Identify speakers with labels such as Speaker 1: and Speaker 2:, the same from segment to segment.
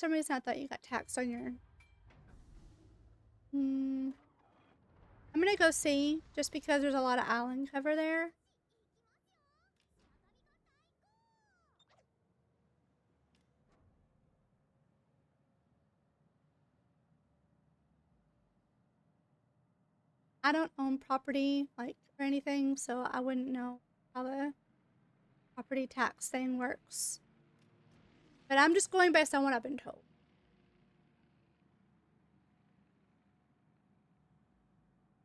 Speaker 1: some reason I thought you got taxed on your... I'm gonna go see, just because there's a lot of island cover there. I don't own property, like, or anything, so I wouldn't know how the property tax thing works. But I'm just going based on what I've been told.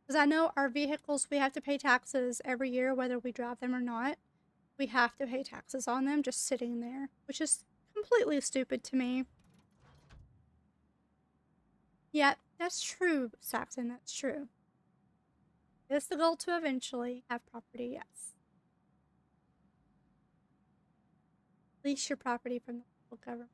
Speaker 1: Because I know our vehicles, we have to pay taxes every year, whether we drive them or not. We have to pay taxes on them just sitting there, which is completely stupid to me. Yeah, that's true, Saxon, that's true. It's the goal to eventually have property, yes. Lease your property from the local government.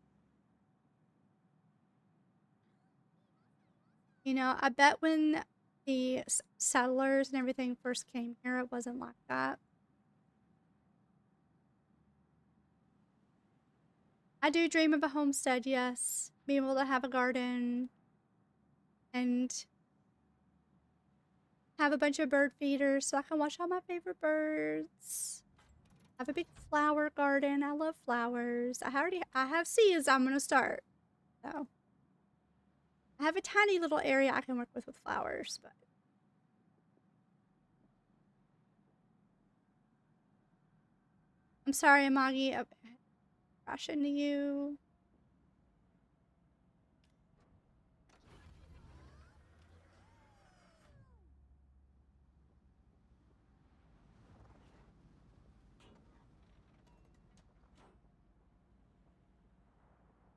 Speaker 1: You know, I bet when the settlers and everything first came here, it wasn't like that. I do dream of a homestead, yes. Being able to have a garden and have a bunch of bird feeders so I can watch all my favorite birds. I have a big flower garden. I love flowers. I have seeds I'm gonna start. So I have a tiny little area I can work with flowers, but I'm sorry, Amagi. I crash into you.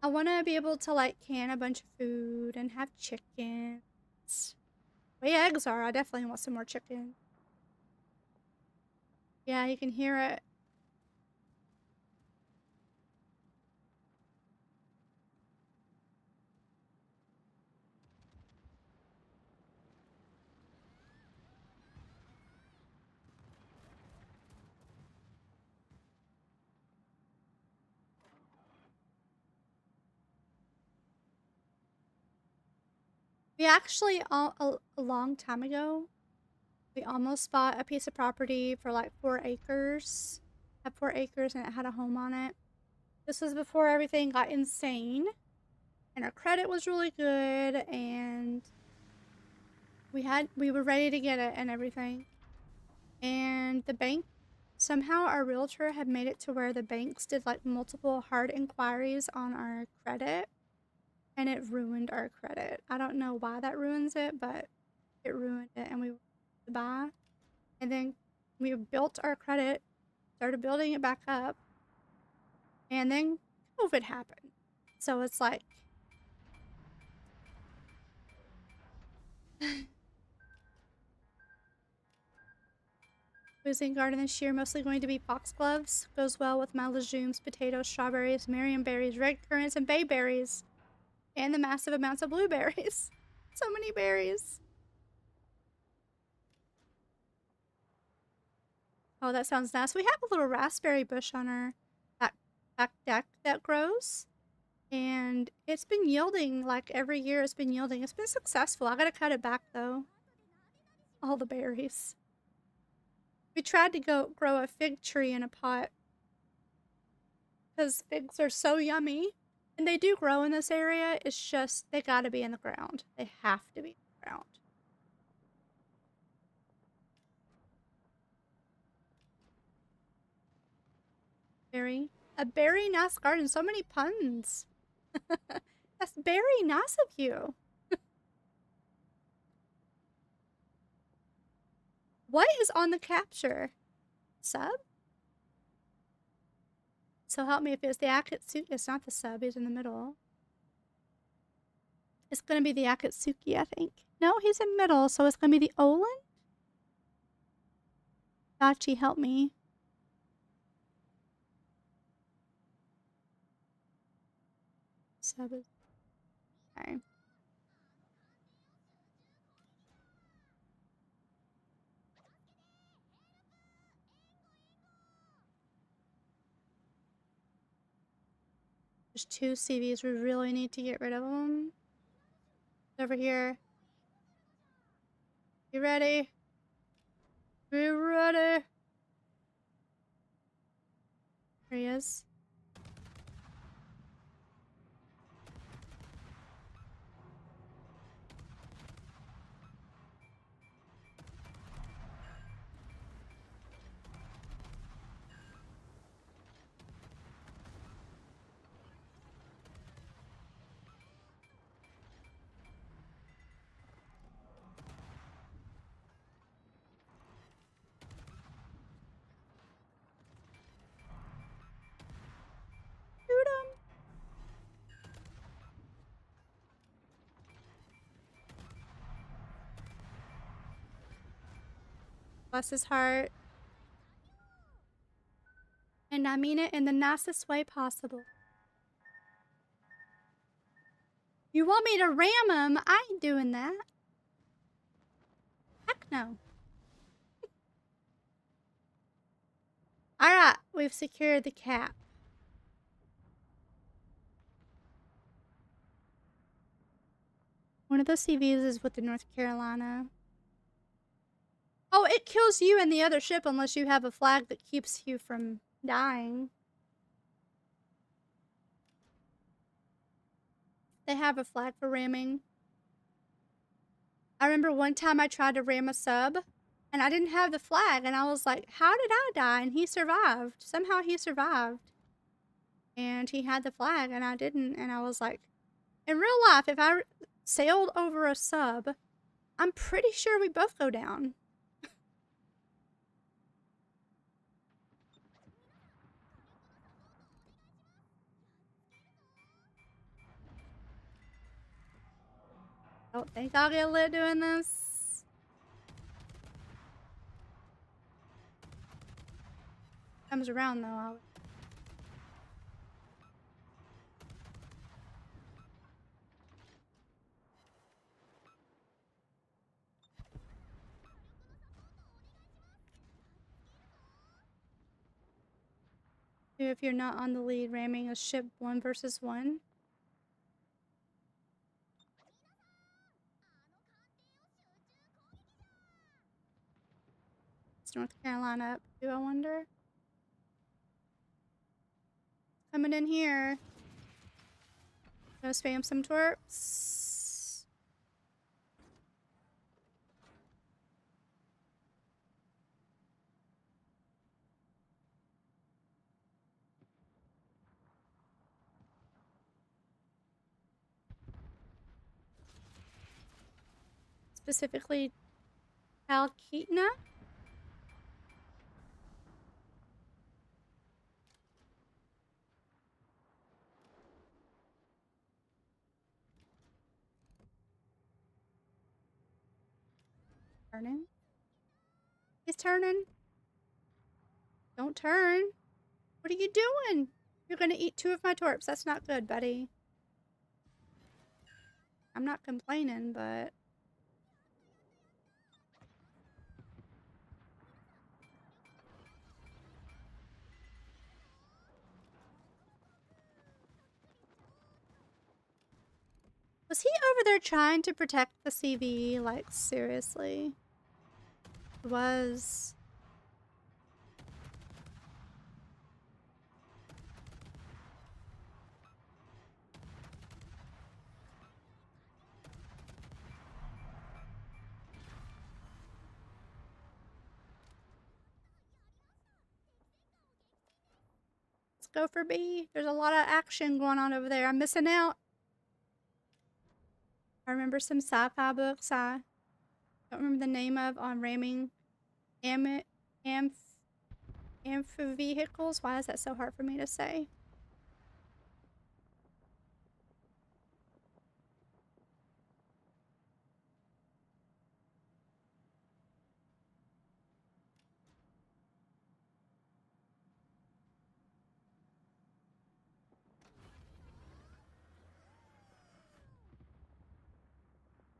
Speaker 1: I want to be able to like can a bunch of food and have chickens. The way eggs are, I definitely want some more chicken. Yeah, you can hear it. We actually, a long time ago, we almost bought a piece of property for like 4 acres. Had 4 acres and it had a home on it. This was before everything got insane. And our credit was really good and we were ready to get it and everything. And the bank, somehow our realtor had made it to where the banks did like multiple hard inquiries on our credit and it ruined our credit. I don't know why that ruins it, but it ruined it and we were to buy. And then we built our credit, started building it back up, and then COVID happened. So it's like losing garden this year, mostly going to be foxgloves. Goes well with my legumes, potatoes, strawberries, Marion berries, red currants, and bayberries. And the massive amounts of blueberries. So many berries. Oh, that sounds nice. We have a little raspberry bush on our back deck that grows. And it's been yielding, like every year it's been yielding. It's been successful. I gotta cut it back though. All the berries. We tried to go grow a fig tree in a pot because figs are so yummy. And they do grow in this area. It's just, they gotta be in the ground. They have to be in the ground. A very nice garden. So many puns. That's very nice of you. What is on the capture? Sub? So help me if it's the Akatsuki. It's not the sub, he's in the middle. It's gonna be the Akatsuki, I think. No, he's in middle, so it's gonna be the Olin? Dachi, help me. Sub is... Okay. there's 2 CVs. We really need to get rid of them. Over here. You ready? Be ready. There he is. Shoot him. Bless his heart. And I mean it in the nicest way possible. You want me to ram him? I ain't doing that. Heck no. Alright, we've secured the cap. One of those CVs is with the North Carolina. Oh, it kills you and the other ship unless you have a flag that keeps you from dying. They have a flag for ramming. I remember one time I tried to ram a sub and I didn't have the flag and I was like, how did I die? And he survived. Somehow he survived. And he had the flag and I didn't. And I was like, in real life, if I sailed over a sub, I'm pretty sure we both go down. Don't think I'll get lit doing this. Comes around though, I'll... If you're not on the lead, ramming a ship 1 versus 1. Is North Carolina up too, I wonder? Coming in here. Go spam some twerps. Specifically, Talkeetna. Turning. He's turning. Don't turn. What are you doing? You're gonna eat 2 of my torps. That's not good, buddy. I'm not complaining, but... Was he over there trying to protect the CV? Like, seriously? He was... Go for B. There's a lot of action going on over there. I'm missing out. I remember some sci-fi books I don't remember the name of on ramming amphivehicles. Why is that so hard for me to say?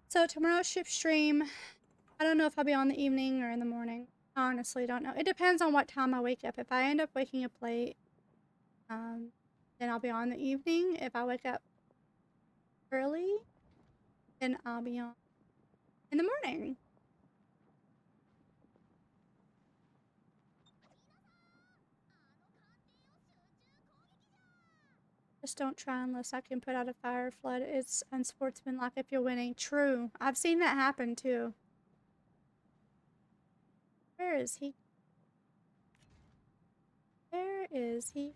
Speaker 1: So tomorrow's ship stream, I don't know if I'll be on the evening or in the morning. Honestly, don't know. It depends on what time I wake up. If I end up waking up late, Then I'll be on in the evening. If I wake up early, then I'll be on in the morning. Just don't try unless I can put out a fire flood. It's unsportsmanlike if you're winning. True. I've seen that happen too. Where is he? Where is he?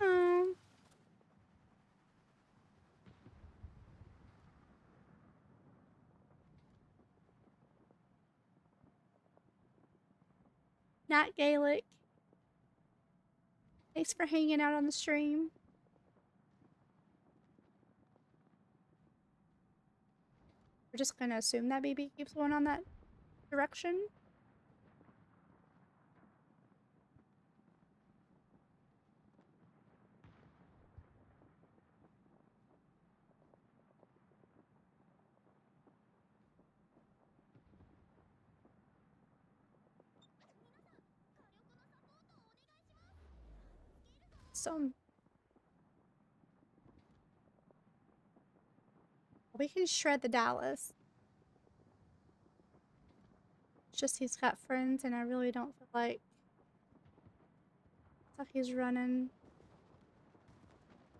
Speaker 1: Oh, not Gaelic. Thanks for hanging out on the stream. We're just gonna assume that BB keeps going on that direction. So we can shred the Dallas. It's just he's got friends, and I really don't feel like it's like he's running.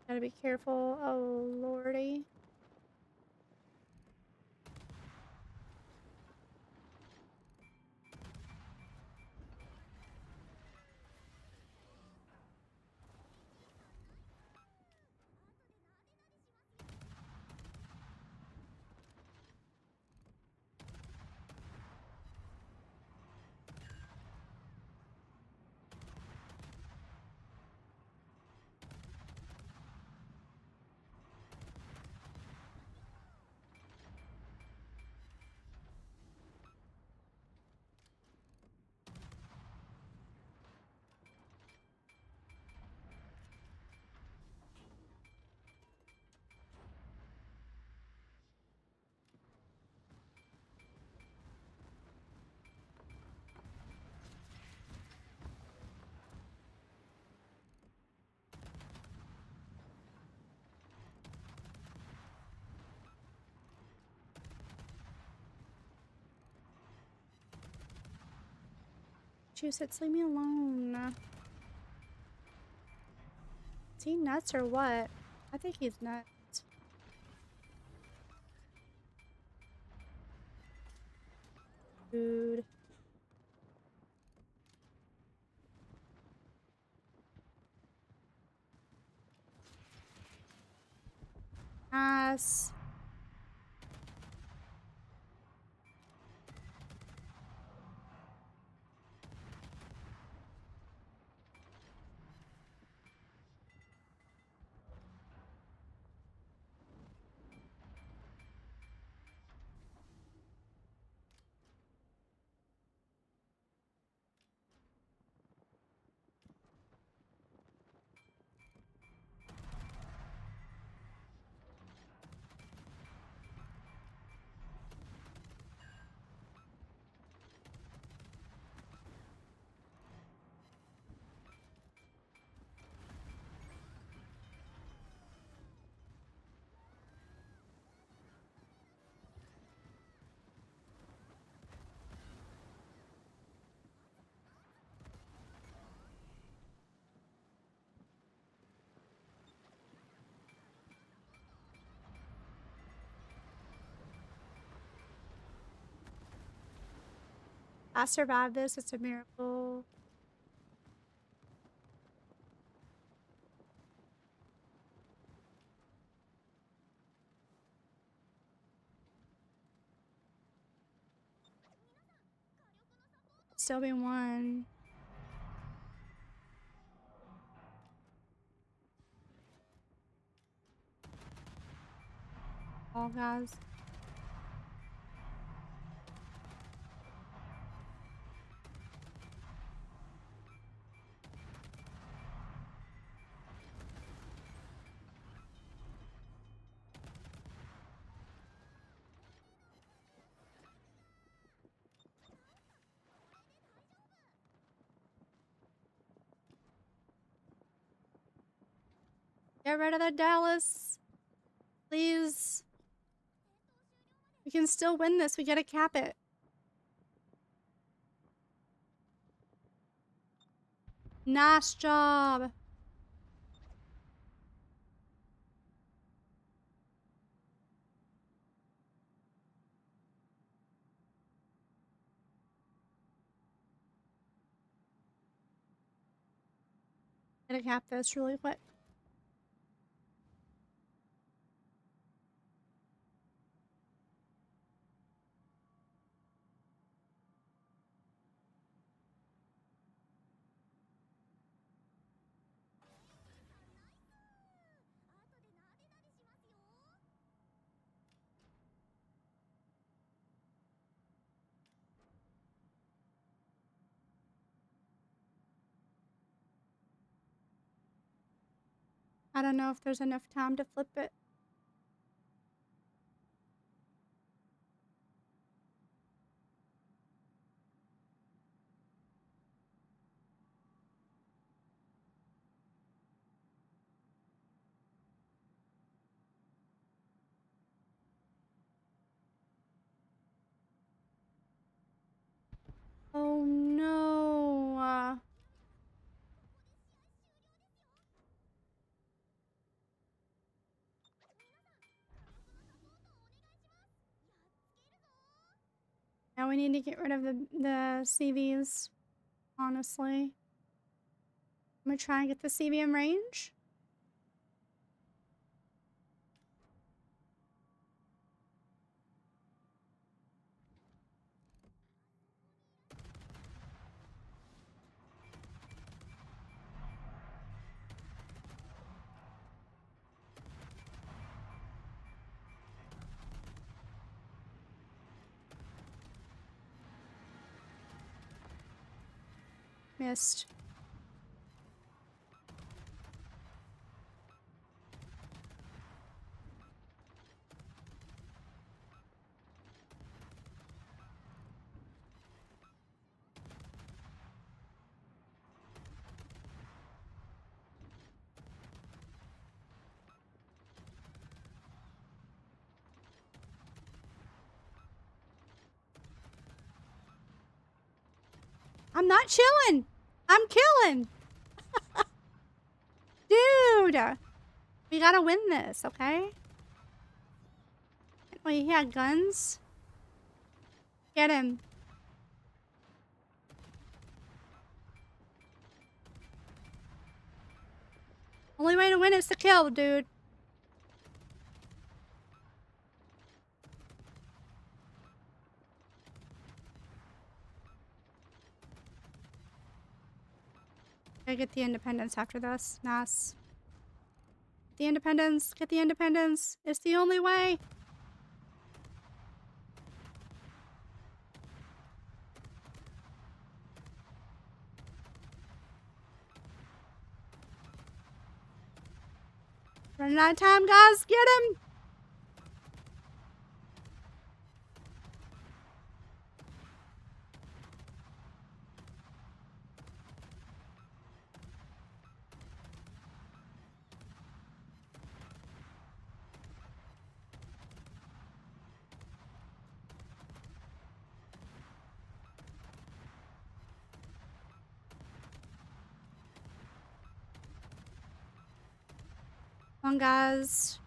Speaker 1: Gotta be careful. Oh lordy. Massachusetts, leave me alone. Is he nuts or what? I think he's nuts. Dude. Nice. I survived this. It's a miracle. Still be one. All guys. Get rid of the Dallas. Please. We can still win this. We gotta cap it. Nice job. Gotta cap this really quick. I don't know if there's enough time to flip it. Oh no. Now we need to get rid of the CVs, honestly. I'm gonna try and get the CV in range. Missed. I'm not chilling. I'm killing. Dude. We gotta win this, okay? Wait, he had guns? Get him. Only way to win is to kill, dude. Gotta get the independence after this. Nice. The independence. Get the independence. It's the only way. Running out of time, guys. Get him. Come on, guys.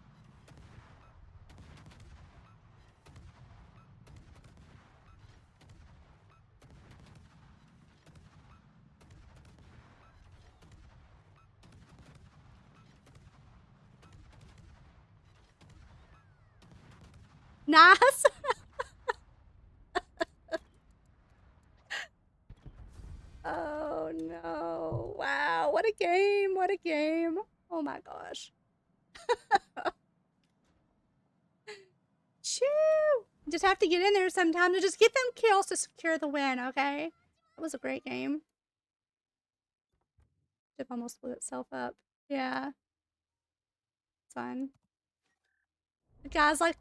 Speaker 1: Nice. Oh no. Wow. What a game. What a game. Oh my gosh. Shoo. Just have to get in there sometime to just get them kills to secure the win, okay? That was a great game. Ship almost blew itself up. Yeah. It's fine. Guys, like